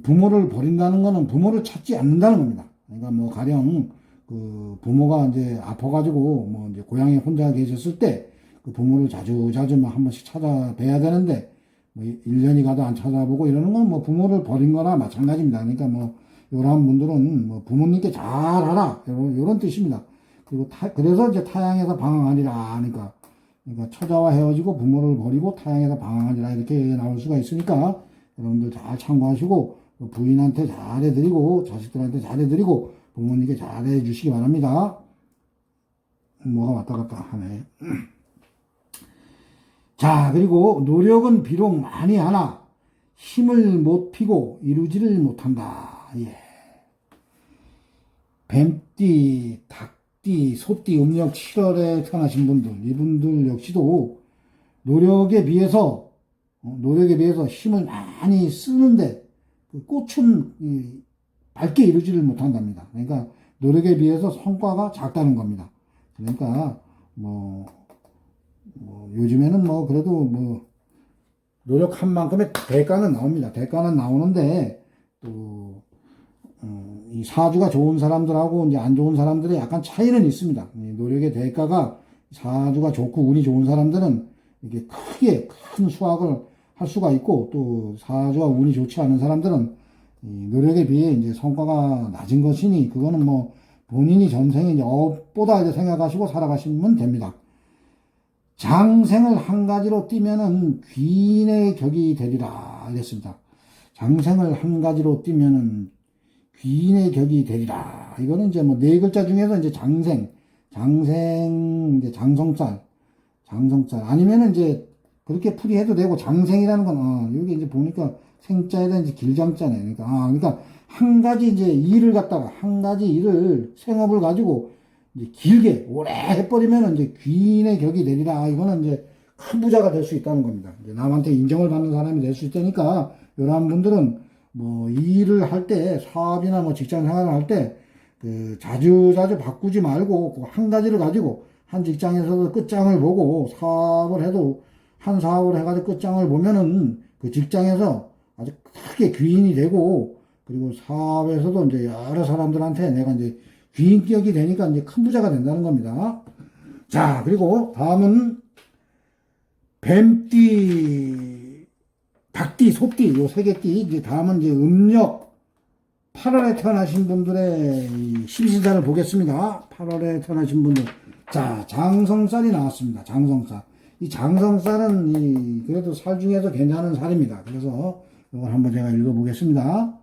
부모를 버린다는 거는 부모를 찾지 않는다는 겁니다. 그러니까 뭐 가령 그 부모가 이제 아파가지고 뭐 이제 고향에 혼자 계셨을 때 그 부모를 자주 뭐 한 번씩 찾아뵈야 되는데 뭐 1년이 가도 안 찾아보고 이러는 건 뭐 부모를 버린 거나 마찬가지입니다. 그러니까 뭐 이러한 분들은 뭐 부모님께 잘하라 이런 뜻입니다. 그리고 그래서 이제 타향에서 방황하리라 하니까, 그러니까 처자와 헤어지고 부모를 버리고 타향에서 방황하리라 이렇게 나올 수가 있으니까 여러분들 잘 참고하시고 부인한테 잘해드리고 자식들한테 잘해드리고 부모님께 잘해주시기 바랍니다. 뭐가 왔다 갔다 하네. 자, 그리고 노력은 비록 많이 하나 힘을 못 피고 이루지를 못한다. 예. 뱀띠, 닭띠, 소띠, 음력 7월에 태어나신 분들, 이분들 역시도 노력에 비해서 힘을 많이 쓰는데 그 꽃은 밝게 이루지를 못한답니다. 그러니까 노력에 비해서 성과가 작다는 겁니다. 그러니까 뭐 요즘에는 뭐 그래도 뭐 노력한 만큼의 대가는 나옵니다. 대가는 나오는데 또 이 사주가 좋은 사람들하고 이제 안 좋은 사람들의 약간 차이는 있습니다. 노력의 대가가 사주가 좋고 운이 좋은 사람들은 이게 크게 큰 수확을 할 수가 있고, 또 사주가 운이 좋지 않은 사람들은 노력에 비해 이제 성과가 낮은 것이니 그거는 뭐 본인이 전생에 이제 업보다 이제 생각하시고 살아가시면 됩니다. 장생을 한 가지로 띠면은 귀인의 격이 되리라 이랬습니다. 장생을 한 가지로 띠면은 귀인의 격이 되리라. 이거는 이제 뭐 네 글자 중에서 이제 장생, 이제 장성살 아니면은 이제 그렇게 풀이해도 되고, 장생이라는 건 여기 이제 보니까 생자에다 이제 길장자네. 그러니까 한 가지 이제 일을 갖다가 한 가지 일을 생업을 가지고 이제 길게 오래 해버리면 이제 귀인의 격이 되리라. 이거는 이제 큰 부자가 될 수 있다는 겁니다. 이제 남한테 인정을 받는 사람이 될 수 있다니까, 이러한 분들은 뭐 일을 할 때, 사업이나 뭐 직장 생활을 할 때 그 자주 바꾸지 말고 그 한 가지를 가지고 한 직장에서도 끝장을 보고, 사업을 해도 한 사업을 해가지고 끝장을 보면은 그 직장에서 아주 크게 귀인이 되고, 그리고 사업에서도 이제 여러 사람들한테 내가 이제 귀인격이 되니까 이제 큰 부자가 된다는 겁니다. 자, 그리고 다음은 뱀띠, 닭띠, 소띠, 요 세 개 띠. 이제 다음은 이제 음력 8월에 태어나신 분들의 십시자를 보겠습니다. 8월에 태어나신 분들. 자, 장성살이 나왔습니다. 장성살. 이 장성살은 그래도 살 중에서 괜찮은 살입니다. 그래서 이걸 한번 제가 읽어보겠습니다.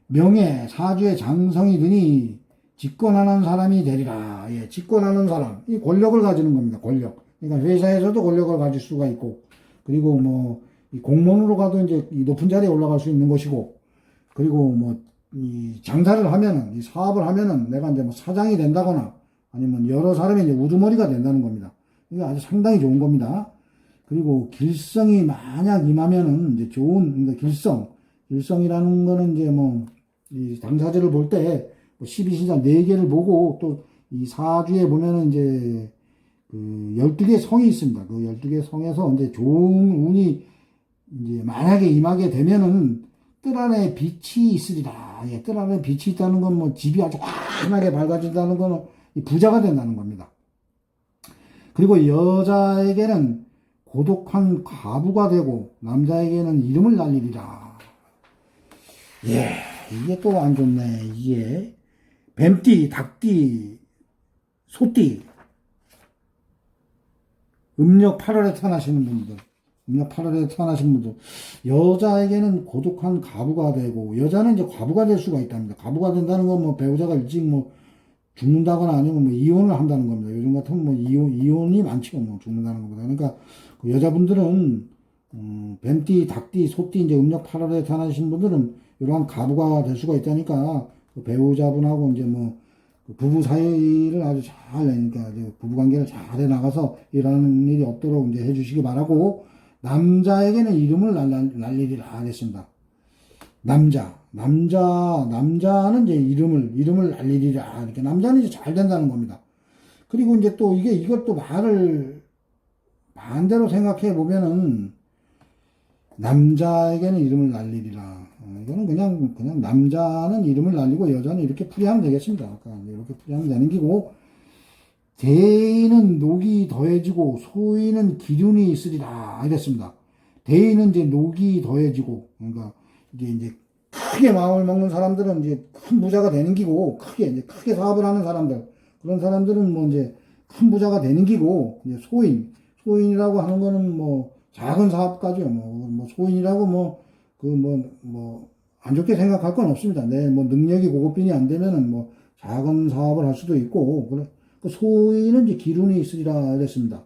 명예, 사주에 장성이 드니 집권하는 사람이 되리라. 예, 집권하는 사람. 이 권력을 가지는 겁니다. 권력. 그러니까 회사에서도 권력을 가질 수가 있고, 그리고 뭐, 이 공무원으로 가도 이제 이 높은 자리에 올라갈 수 있는 것이고, 그리고 뭐, 이 장사를 하면은, 이 사업을 하면은 내가 이제 뭐 사장이 된다거나, 아니면 여러 사람이 이제 우두머리가 된다는 겁니다. 이게 아주 상당히 좋은 겁니다. 그리고 길성이 만약 임하면은 이제 그러니까 길성이라는 거는 이제 뭐, 이 당사자를 볼 때, 12신자 4개를 보고, 또 이 사주에 보면은 이제 그 12개 성이 있습니다. 그 12개 성에서 이제 좋은 운이 이제 만약에 임하게 되면은 뜰 안에 빛이 있으리라. 예, 뜰 안에 빛이 있다는 건 뭐 집이 아주 환하게 밝아진다는 거는 부자가 된다는 겁니다. 그리고 여자에게는 고독한 과부가 되고 남자에게는 이름을 날리리라. 예, 이게 또 안 좋네. 이게 뱀띠, 닭띠, 소띠, 음력 8월에 태어나시는 분들, 여자에게는 고독한 과부가 되고, 여자는 이제 과부가 될 수가 있답니다. 과부가 된다는 건 뭐 배우자가 일찍 뭐 죽는다거나 아니면 뭐 이혼을 한다는 겁니다. 요즘 같으면 뭐 이혼이 많죠. 뭐 죽는다는 겁니다. 그러니까 그 여자분들은, 뱀띠, 닭띠, 소띠, 이제 음력 8월에 태어나신 분들은 이러한 과부가 될 수가 있다니까, 그 배우자분하고 이제 뭐, 부부 사이를 아주 잘, 그러니까 부부 관계를 잘 해나가서 이러는 일이 없도록 이제 해주시기 바라고, 남자에게는 이름을 날리리라 하겠습니다. 남자는 이제 이름을 날리리라. 이렇게 남자는 이제 잘 된다는 겁니다. 그리고 이제 또 이것도 말을 반대로 생각해 보면은, 남자에게는 이름을 날리리라. 이거는 그냥 남자는 이름을 날리고 여자는 이렇게 풀이하면 되겠습니다. 그러니까 이렇게 풀이하면 되는 기고, 대인은 녹이 더해지고 소인은 기륜이 있으리라 이랬습니다. 대인은 이제 녹이 더해지고, 그러니까 이제 크게 마음을 먹는 사람들은 이제 큰 부자가 되는 기고, 크게 사업을 하는 사람들, 그런 사람들은 뭐 이제 큰 부자가 되는 기고, 이제 소인이라고 하는 거는 뭐 작은 사업가죠. 뭐 소인이라고 안 좋게 생각할 건 없습니다. 뭐 능력이 고급빈이 안 되면은 뭐 작은 사업을 할 수도 있고, 그래. 그 소인은 이제 기륜이 있으리라 그랬습니다.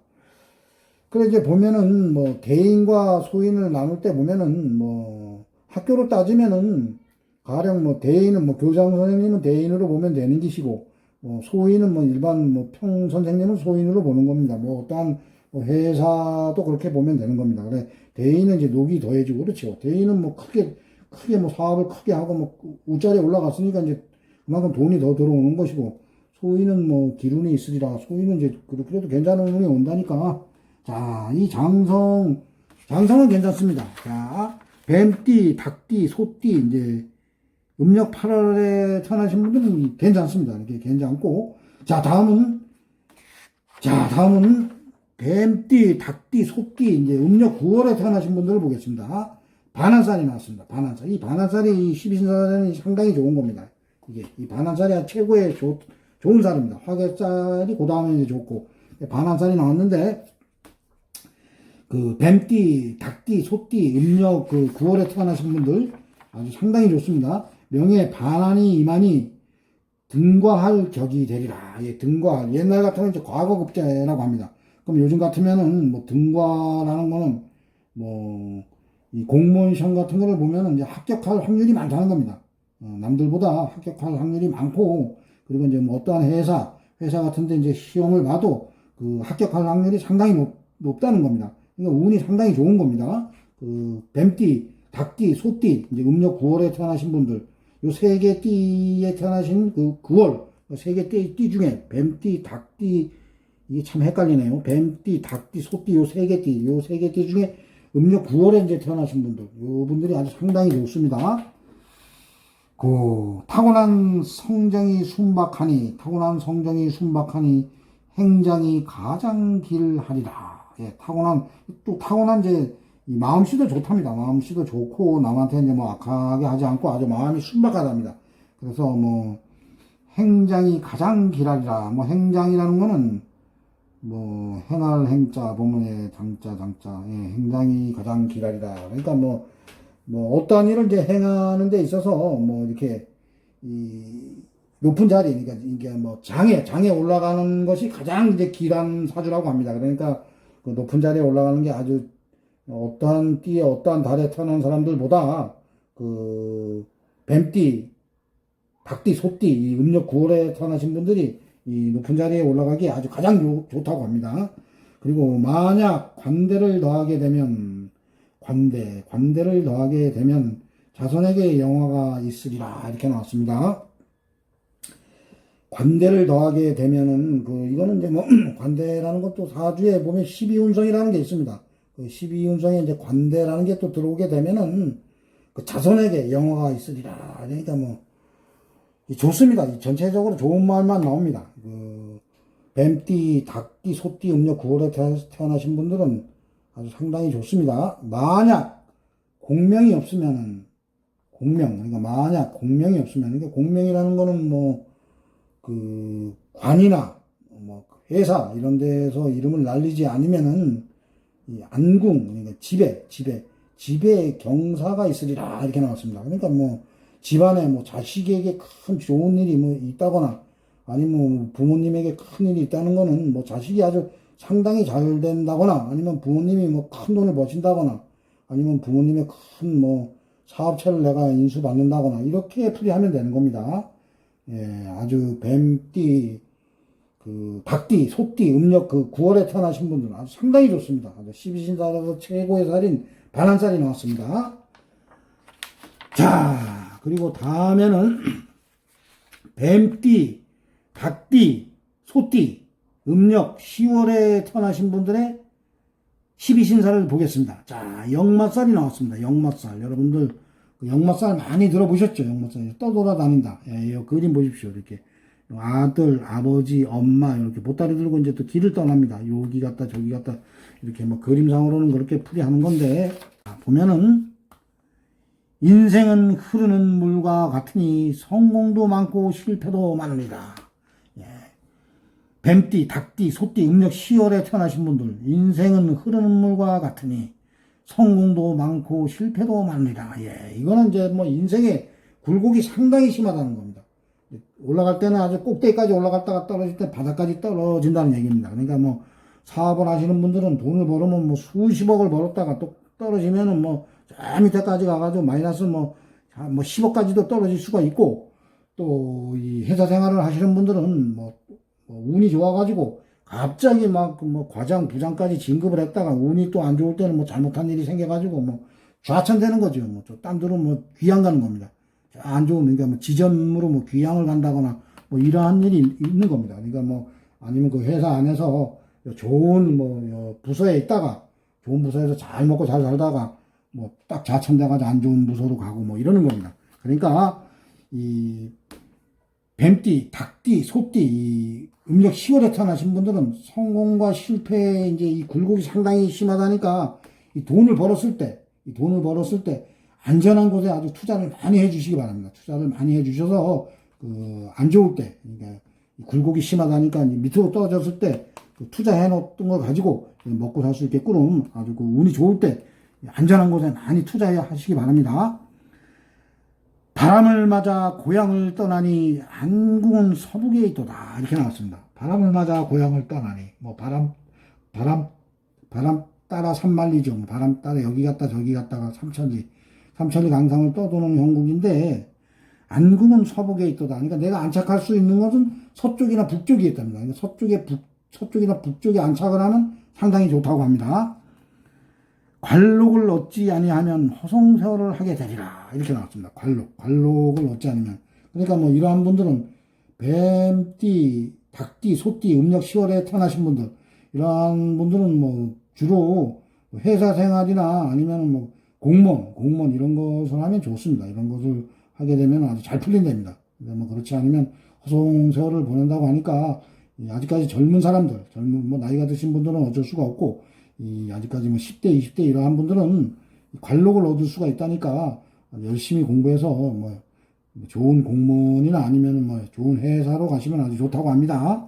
그래 이제 보면은 뭐 대인과 소인을 나눌 때 보면은 뭐 학교로 따지면은 가령 뭐 대인은 뭐 교장 선생님은 대인으로 보면 되는 기시고, 뭐 소인은 뭐 일반 뭐 평 선생님은 소인으로 보는 겁니다. 뭐 어떠한 뭐 회사도 그렇게 보면 되는 겁니다. 그래 대인은 이제 녹이 더해지고, 그렇죠. 대인은 뭐 크게 뭐 사업을 크게 하고 뭐 우짜리에 올라갔으니까 이제 그만큼 돈이 더 들어오는 것이고, 소인은 뭐 기운이 있으리라. 소인은 이제 그래도 괜찮은 운이 온다니까. 자, 이 장성은 괜찮습니다. 자, 뱀띠, 닭띠, 소띠, 이제 음력 8월에 태어나신 분들은 괜찮습니다. 이렇게 괜찮고. 자, 다음은 뱀띠, 닭띠, 소띠, 이제 음력 9월에 태어나신 분들을 보겠습니다. 반환살이 나왔습니다. 반환살. 이 반환살이 12신살에는 상당히 좋은 겁니다. 이 반환살이 최고의 좋은 살입니다. 화개살이 그 다음에 이제 좋고, 반환살이 나왔는데, 그 뱀띠, 닭띠, 소띠, 음력 9월에 태어나신 분들 아주 상당히 좋습니다. 명예 반환이 임하니 등과할 격이 되리라. 예, 등과 옛날 같으면 이제 과거급제라고 합니다. 그럼 요즘 같으면은 뭐 등과라는 거는 뭐 이 공무원 시험 같은 거를 보면은 이제 합격할 확률이 많다는 겁니다. 남들보다 합격할 확률이 많고, 그리고 이제 뭐 어떠한 회사 같은데 이제 시험을 봐도 그 합격할 확률이 상당히 높다는 겁니다. 그러니까 운이 상당히 좋은 겁니다. 그 뱀띠, 닭띠, 소띠, 이제 음력 9월에 태어나신 분들, 요 세 개 띠에 태어나신 그 9월, 세 개 띠 중에 뱀띠, 닭띠, 이게 참 헷갈리네요. 뱀띠, 닭띠, 소띠, 요 세 개 띠 중에 음력 9월에 이제 태어나신 분들, 요 분들이 아주 상당히 좋습니다. 타고난 성정이 순박하니 행장이 가장 길하리라. 예, 타고난 이제 이 마음씨도 좋답니다. 마음씨도 좋고, 남한테 이제 뭐 악하게 하지 않고 아주 마음이 순박하답니다. 그래서 뭐 행장이 가장 길하리라. 뭐 행장이라는 거는 뭐 행할 행자 보문에 장자 예, 행장이 가장 길하리라. 그러니까 뭐 어떠한 일을 이제 행하는 데 있어서 뭐 이렇게 이 높은 자리, 그러니까 이게 뭐 장에 올라가는 것이 가장 이제 길한 사주라고 합니다. 그러니까 그 높은 자리에 올라가는 게 아주 어떠한 띠에 어떠한 달에 태어난 사람들보다 그 뱀띠, 닭띠, 소띠, 이 음력 9월에 태어나신 분들이 이 높은 자리에 올라가기 아주 가장 좋다고 합니다. 그리고 만약 관대를 더하게 되면 자손에게 영화가 있으리라. 이렇게 나왔습니다. 관대를 더하게 되면은 이거는 이제 뭐 관대라는 것도 사주에 보면 12운성이라는 게 있습니다. 그 12운성에 이제 관대라는 게 또 들어오게 되면은 그 자손에게 영화가 있으리라. 그러니까 뭐 좋습니다. 전체적으로 좋은 말만 나옵니다. 뱀띠, 닭띠, 소띠, 음력 9월에 태어나신 분들은 아주 상당히 좋습니다. 만약 공명이 없으면은, 그러니까 만약 공명이 없으면, 그러니까 공명이라는 거는 관이나, 회사, 이런 데서 이름을 날리지 않으면은, 이 안궁, 그러니까 집에 경사가 있으리라, 이렇게 나왔습니다. 그러니까 집안에 자식에게 큰 좋은 일이 있다거나, 아니면 부모님에게 큰 일이 있다는 거는 자식이 아주 상당히 잘 된다거나, 아니면 부모님이 큰 돈을 버신다거나, 아니면 부모님의 큰 사업체를 내가 인수받는다거나, 이렇게 풀이하면 되는 겁니다. 예, 아주 뱀띠, 닭띠, 소띠, 음력 9월에 태어나신 분들은 아주 상당히 좋습니다. 아주 12신살에서 최고의 살인 반환살이 나왔습니다. 자, 그리고 다음에는 뱀띠, 닭띠, 소띠, 음력 10월에 태어나신 분들의 12신살을 보겠습니다. 자, 역마살이 나왔습니다. 역마살. 여러분들, 역마살 많이 들어보셨죠? 역마살. 떠돌아다닌다. 예, 이 그림 보십시오. 이렇게. 아들, 아버지, 엄마, 이렇게 보따리 들고 이제 또 길을 떠납니다. 여기 갔다, 저기 갔다. 이렇게 뭐 그림상으로는 그렇게 풀이하는 건데, 보면은, 인생은 흐르는 물과 같으니 성공도 많고 실패도 많습니다. 예. 뱀띠, 닭띠, 소띠, 음력 10월에 태어나신 분들, 인생은 흐르는 물과 같으니 성공도 많고 실패도 많습니다. 예. 이거는 이제 뭐 인생의 굴곡이 상당히 심하다는 겁니다. 올라갈 때는 아주 꼭대기까지 올라갔다가 떨어질 때 바닥까지 떨어진다는 얘기입니다. 그러니까 뭐 사업을 하시는 분들은 돈을 벌으면 뭐 수십억을 벌었다가 또 떨어지면은 뭐 저 밑에까지 가가지고 마이너스 뭐 10억까지도 떨어질 수가 있고, 또 이 회사 생활을 하시는 분들은 뭐 운이 좋아가지고 갑자기 막 뭐 과장 부장까지 진급을 했다가 운이 또 안 좋을 때는 뭐 잘못한 일이 생겨가지고 뭐 좌천되는 거죠. 뭐 딴 데로 뭐 귀양 가는 겁니다. 안 좋은, 그러니까 뭐 지점으로 뭐 귀향을 간다거나 뭐 이러한 일이 있는 겁니다. 그러니까 뭐 아니면 그 회사 안에서 좋은 뭐 부서에 있다가 좋은 부서에서 잘 먹고 잘 살다가 뭐 딱 좌천돼가지고 안 좋은 부서로 가고 뭐 이러는 겁니다. 그러니까 이 뱀띠, 닭띠, 소띠, 이 음력 10월에 태어나신 분들은 성공과 실패에 이제 이 굴곡이 상당히 심하다니까 이 돈을 벌었을 때 안전한 곳에 아주 투자를 많이 해주시기 바랍니다. 투자를 많이 해주셔서 안 좋을 때, 그러니까 굴곡이 심하다니까 밑으로 떨어졌을 때 투자해 놓던 걸 가지고 먹고 살 수 있게끔 아주 운이 좋을 때 안전한 곳에 많이 투자해 하시기 바랍니다. 바람을 맞아 고향을 떠나니 안궁은 서북에 있도다. 이렇게 나왔습니다. 바람을 맞아 고향을 떠나니 뭐 바람 따라 산만리죠. 바람 따라 여기 갔다 저기 갔다가 삼천리 강상을 떠도는 형국인데 안궁은 서북에 있도다. 그러니까 내가 안착할 수 있는 것은 서쪽이나 북쪽에 있답니다. 그러니까 서쪽이나 북쪽에 안착을 하면 상당히 좋다고 합니다. 관록을 얻지 아니하면 허송세월을 하게 되리라. 이렇게 나왔습니다. 관록을 얻지 않으면. 그러니까 뭐 이러한 분들은 뱀띠, 닭띠, 소띠, 음력 10월에 태어나신 분들, 이러한 분들은 뭐 주로 회사 생활이나 아니면 뭐 공무원 이런 것을 하면 좋습니다. 이런 것을 하게 되면 아주 잘 풀린답니다. 뭐 그렇지 않으면 허송세월을 보낸다고 하니까 아직까지 젊은 사람들, 뭐 나이가 드신 분들은 어쩔 수가 없고, 아직까지 뭐 10대, 20대 이러한 분들은 관록을 얻을 수가 있다니까 열심히 공부해서 뭐 좋은 공무원이나 아니면 뭐 좋은 회사로 가시면 아주 좋다고 합니다.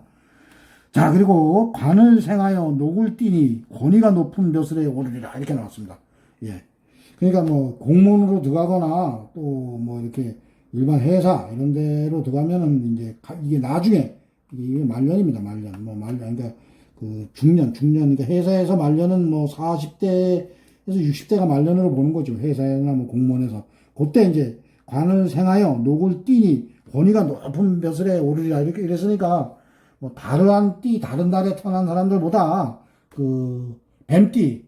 자, 그리고 관을 생하여 녹을 띠니 권위가 높은 벼슬에 오르리라. 이렇게 나왔습니다. 예. 그러니까 뭐 공무원으로 들어가거나 또 뭐 이렇게 일반 회사 이런 데로 들어가면은 이제 이게 나중에 이게 말년입니다. 그러니까 중년, 그러니까 회사에서 말년은 뭐 40대에서 60대가 말년으로 보는 거죠. 회사나 뭐 공무원에서. 그때 이제 관을 생하여 녹을 띠니 권위가 높은 벼슬에 오르리라. 이렇게 이랬으니까 뭐 다른 달에 태어난 사람들보다 뱀띠,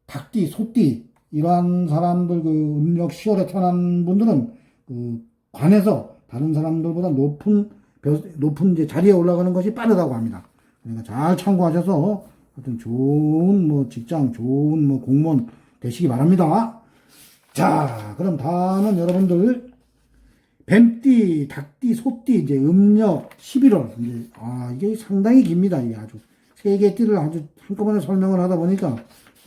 닭띠, 소띠 이러한 사람들 음력 10월에 태어난 분들은 관에서 다른 사람들보다 높은 이제 자리에 올라가는 것이 빠르다고 합니다. 그러니까 잘 참고하셔서 하여튼 좋은 뭐 직장, 좋은 뭐 공무원 되시기 바랍니다. 자, 그럼 다음은 여러분들 뱀띠, 닭띠, 소띠 이제 음력 11월 이제 이게 상당히 깁니다. 이게 아주 세 개 띠를 아주 한꺼번에 설명을 하다 보니까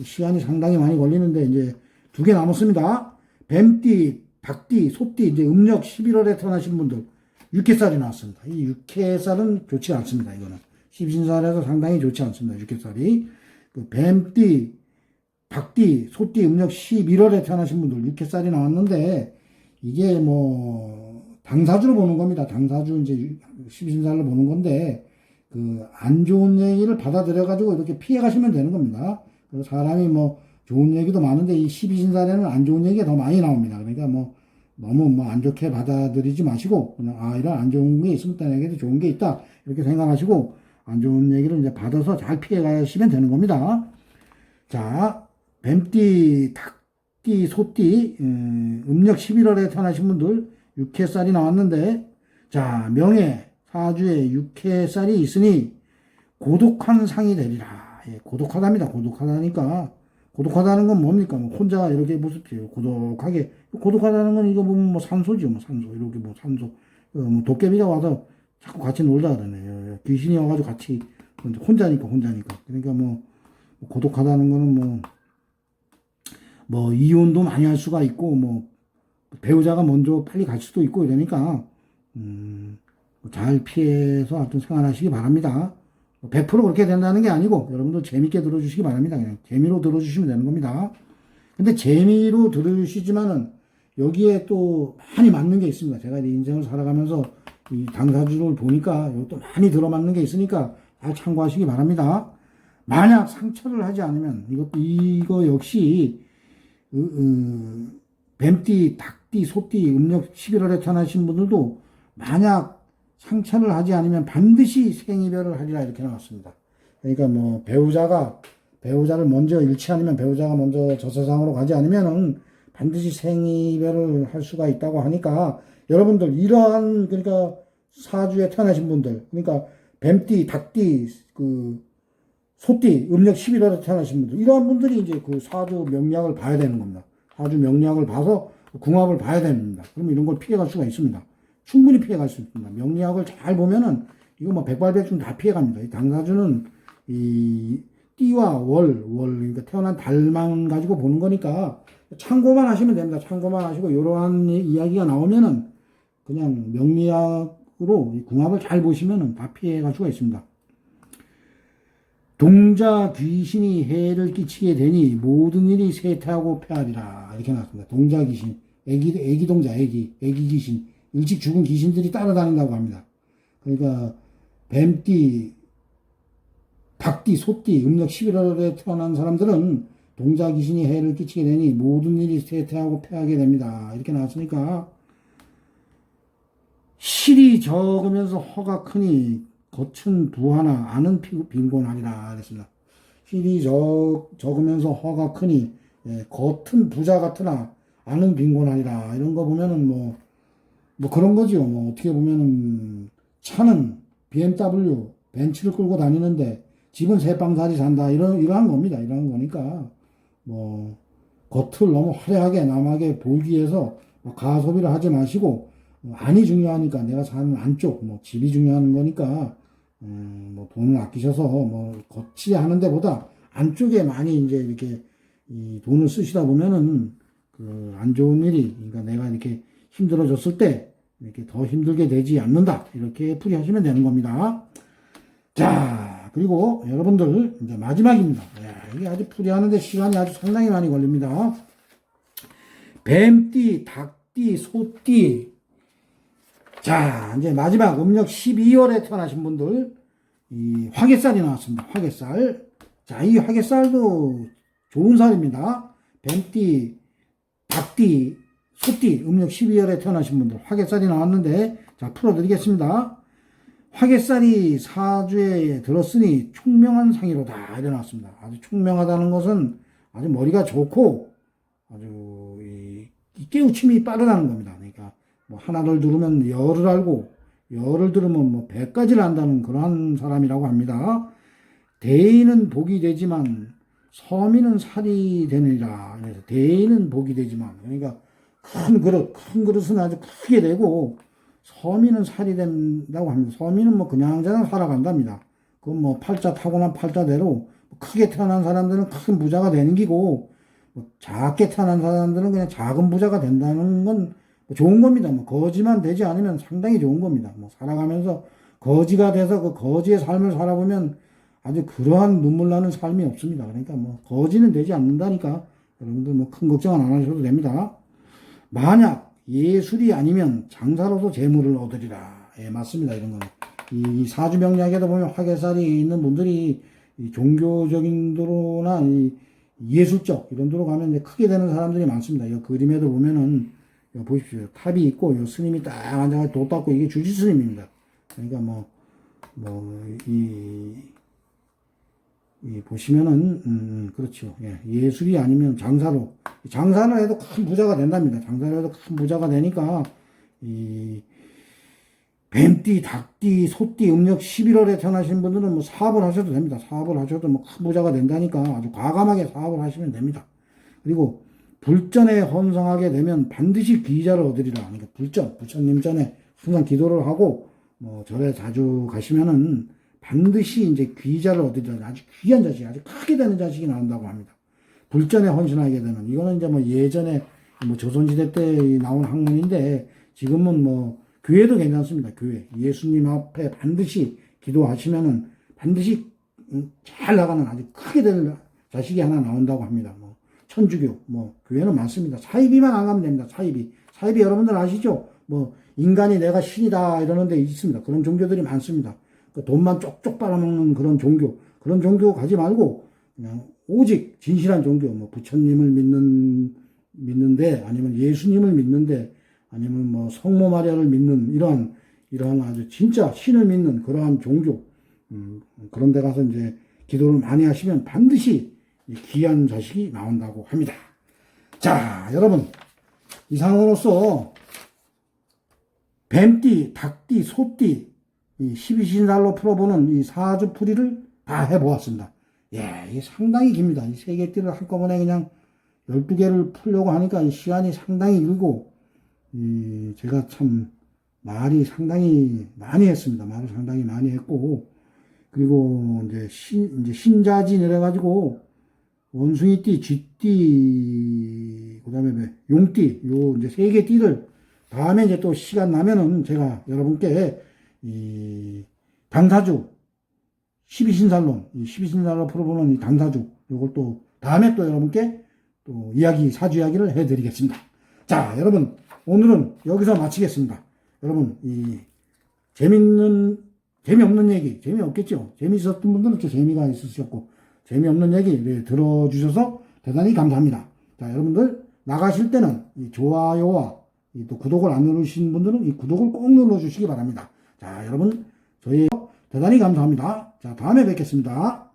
시간이 상당히 많이 걸리는데 이제 2개 남았습니다. 뱀띠, 닭띠, 소띠 이제 음력 11월에 태어나신 분들 육개살이 나왔습니다. 이 육개살은 좋지 않습니다. 이거는 십신살에서 상당히 좋지 않습니다. 육개살이 뱀띠, 닭띠, 소띠 음력 11월에 태어나신 분들 육개살이 나왔는데 이게 뭐 당사주로 보는 겁니다. 당사주 이제 십신살로 보는 건데 안 좋은 얘기를 받아들여 가지고 이렇게 피해 가시면 되는 겁니다. 사람이 뭐 좋은 얘기도 많은데 이 십이신살에는 안 좋은 얘기가 더 많이 나옵니다. 그러니까 뭐 너무 뭐 안 좋게 받아들이지 마시고, 그냥, 아, 이런 안 좋은 게 있으면 나에게도 좋은 게 있다. 이렇게 생각하시고, 안 좋은 얘기를 이제 받아서 잘 피해 가시면 되는 겁니다. 자, 뱀띠, 닭띠, 소띠, 음력 11월에 태어나신 분들, 육해살이 나왔는데, 자, 명예, 사주에 육해살이 있으니, 고독한 상이 되리라. 예, 고독하답니다. 고독하다니까. 고독하다는 건 뭡니까? 뭐 혼자 이렇게 모습이에요. 고독하게. 고독하다는 건 이거 보면 뭐 산소죠. 뭐 산소. 이렇게 뭐 산소. 뭐 도깨비가 와서 자꾸 같이 놀자 그러네. 귀신이 와가지고 같이 혼자니까. 그러니까 뭐 고독하다는 거는 뭐 이혼도 많이 할 수가 있고 뭐 배우자가 먼저 빨리 갈 수도 있고 이러니까 잘 피해서 하여튼 생활하시기 바랍니다. 100% 그렇게 된다는 게 아니고 여러분들 재밌게 들어주시기 바랍니다. 그냥 재미로 들어주시면 되는 겁니다. 근데 재미로 들으시지만은 여기에 또 많이 맞는 게 있습니다. 제가 이 인생을 살아가면서 이 당사주를 보니까 여기 또 많이 들어맞는 게 있으니까 잘 참고하시기 바랍니다. 만약 상처를 하지 않으면 이거 역시 뱀띠, 닭띠, 소띠, 음력 11월에 태어나신 분들도 만약 상처를 하지 않으면 반드시 생이별을 하리라 이렇게 나왔습니다. 그러니까 뭐 배우자를 먼저 잃지 않으면 배우자가 먼저 저 세상으로 가지 않으면은 반드시 생이별을 할 수가 있다고 하니까 여러분들 이러한 그러니까 사주에 태어나신 분들 그러니까 뱀띠, 닭띠, 소띠, 음력 11월에 태어나신 분들 이러한 분들이 이제 그 사주 명리학을 봐야 되는 겁니다. 사주 명리학을 봐서 궁합을 봐야 됩니다. 그러면 이런 걸 피해갈 수가 있습니다. 충분히 피해갈 수 있습니다. 명리학을 잘 보면은 이거 뭐 백발백중 다 피해갑니다. 이 당사주는 이 띠와 그러니까 태어난 달만 가지고 보는 거니까 참고만 하시면 됩니다. 참고만 하시고 이러한 이야기가 나오면은 그냥 명리학으로 이 궁합을 잘 보시면은 다 피해갈 수가 있습니다. 동자 귀신이 해를 끼치게 되니 모든 일이 쇠퇴하고 패하리라 이렇게 나왔습니다. 동자 귀신, 애기 동자, 애기 귀신. 일찍 죽은 귀신들이 따라다닌다고 합니다. 그러니까 뱀띠, 닭띠, 소띠, 음력 11월에 태어난 사람들은 동자 귀신이 해를 끼치게 되니 모든 일이 쇠퇴하고 패하게 됩니다. 이렇게 나왔으니까 실이 적으면서 허가 크니 겉은 부하나 안은 빈곤하리라 그랬습니다. 실이 적으면서 허가 크니 겉은 부자 같으나 안은 빈곤하리라 이런 거 보면은 뭐 그런 거죠. 뭐 어떻게 보면은 차는 BMW, 벤츠를 끌고 다니는데 집은 새빵살이 산다. 이러한 겁니다. 이러한 거니까 뭐 겉을 너무 화려하게 남에게 보이기 위해서 가소비를 하지 마시고 안이 중요하니까 내가 사는 안쪽 뭐 집이 중요한 거니까 뭐 돈을 아끼셔서 뭐 겉이 하는 데보다 안쪽에 많이 이제 이렇게 이 돈을 쓰시다 보면은 그 안 좋은 일이 그러니까 내가 이렇게 힘들어졌을 때 이렇게 더 힘들게 되지 않는다. 이렇게 풀이하시면 되는 겁니다. 자, 그리고 여러분들 이제 마지막입니다. 이게 아주 풀이하는데 시간이 아주 상당히 많이 걸립니다. 뱀띠, 닭띠, 소띠. 자, 이제 마지막 음력 12월에 태어나신 분들 이 화개살이 나왔습니다. 화개살. 자, 이 화개살도 좋은 살입니다. 뱀띠, 닭띠, 소띠, 음력 12월에 태어나신 분들 화개살이 나왔는데 자 풀어드리겠습니다. 화개살이 사주에 들었으니 총명한 상이로다 이래 나왔습니다. 아주 총명하다는 것은 아주 머리가 좋고 아주 이 깨우침이 빠르다는 겁니다. 그러니까 뭐 하나를 들으면 열을 알고 열을 들으면 뭐 100가지를 안다는 그러한 사람이라고 합니다. 대인은 복이 되지만 서민은 살이 되느니라. 그래서 대인은 복이 되지만 그러니까 큰 그릇은 아주 크게 되고 서민은 살이 된다고 합니다. 서민은 뭐 그냥 살아간답니다. 그건 뭐 팔자 타고난 팔자대로 크게 태어난 사람들은 큰 부자가 되는 기고 뭐 작게 태어난 사람들은 그냥 작은 부자가 된다는 건 좋은 겁니다. 뭐 거지만 되지 않으면 상당히 좋은 겁니다. 뭐 살아가면서 거지가 돼서 그 거지의 삶을 살아보면 아주 그러한 눈물 나는 삶이 없습니다. 그러니까 뭐 거지는 되지 않는다니까 여러분들 뭐 큰 걱정은 안 하셔도 됩니다. 만약 예술이 아니면 장사로도 재물을 얻으리라. 예, 맞습니다. 이런 거는. 이 사주 명리학에도 보면 화개살이 있는 분들이 이 종교적인 도로나 이 예술적 이런 도로 가면 이제 크게 되는 사람들이 많습니다. 이 그림에도 보면은 요 보십시오. 탑이 있고, 요 스님이 딱 앉아서 도 닦고, 이게 주지 스님입니다. 그러니까 그렇죠. 예, 예술이 아니면 장사를 해도 큰 부자가 된답니다. 장사를 해도 큰 부자가 되니까, 뱀띠, 닭띠, 소띠, 음력 11월에 태어나신 분들은 뭐 사업을 하셔도 됩니다. 사업을 하셔도 뭐 큰 부자가 된다니까 아주 과감하게 사업을 하시면 됩니다. 그리고 불전에 헌성하게 되면 반드시 귀자를 얻으리라. 그러니까 부처님 전에 항상 기도를 하고, 절에 자주 가시면은 반드시 이제 귀자를 얻으리라. 아주 귀한 자식, 아주 크게 되는 자식이 나온다고 합니다. 불전에 헌신하게 되면. 이거는 이제 예전에 조선시대 때 나온 학문인데, 지금은 교회도 괜찮습니다. 교회. 예수님 앞에 반드시 기도하시면은 반드시 잘 나가는 아주 크게 될 자식이 하나 나온다고 합니다. 천주교, 교회는 많습니다. 사이비만 안 가면 됩니다. 사이비 여러분들 아시죠? 인간이 내가 신이다 이러는데 있습니다. 그런 종교들이 많습니다. 돈만 쪽쪽 빨아먹는 그런 종교 가지 말고, 그냥 오직 진실한 종교, 부처님을 믿는데, 아니면 예수님을 믿는데, 아니면 성모 마리아를 믿는 이러한 아주 진짜 신을 믿는 그러한 종교, 그런 데 가서 이제 기도를 많이 하시면 반드시 귀한 자식이 나온다고 합니다. 자, 여러분, 이상으로서 뱀띠, 닭띠, 소띠, 이 12신살로 풀어보는 이 사주풀이를 다 해보았습니다. 예, 이게 상당히 깁니다. 이 세 개 띠를 한꺼번에 그냥 12개를 풀려고 하니까 시간이 상당히 길고, 제가 참 말이 상당히 많이 했습니다. 말을 상당히 많이 했고, 그리고 이제 신자지 내려가지고 원숭이띠, 쥐띠, 그 다음에 용띠, 요 이제 세 개 띠를 다음에 이제 또 시간 나면은 제가 여러분께 이 당사주 12신살론, 이 12신살로 풀어보는 이 당사주, 요걸 또 다음에 또 여러분께 또 사주 이야기를 해드리겠습니다. 자, 여러분, 오늘은 여기서 마치겠습니다. 여러분, 재미없는 얘기, 재미없겠죠? 재미있었던 분들은 또 재미가 있으셨고, 재미없는 얘기 들어주셔서 대단히 감사합니다. 자, 여러분들, 나가실 때는 이 좋아요와 또 구독을 안 누르신 분들은 이 구독을 꼭 눌러주시기 바랍니다. 자, 여러분, 저희 대단히 감사합니다. 자, 다음에 뵙겠습니다.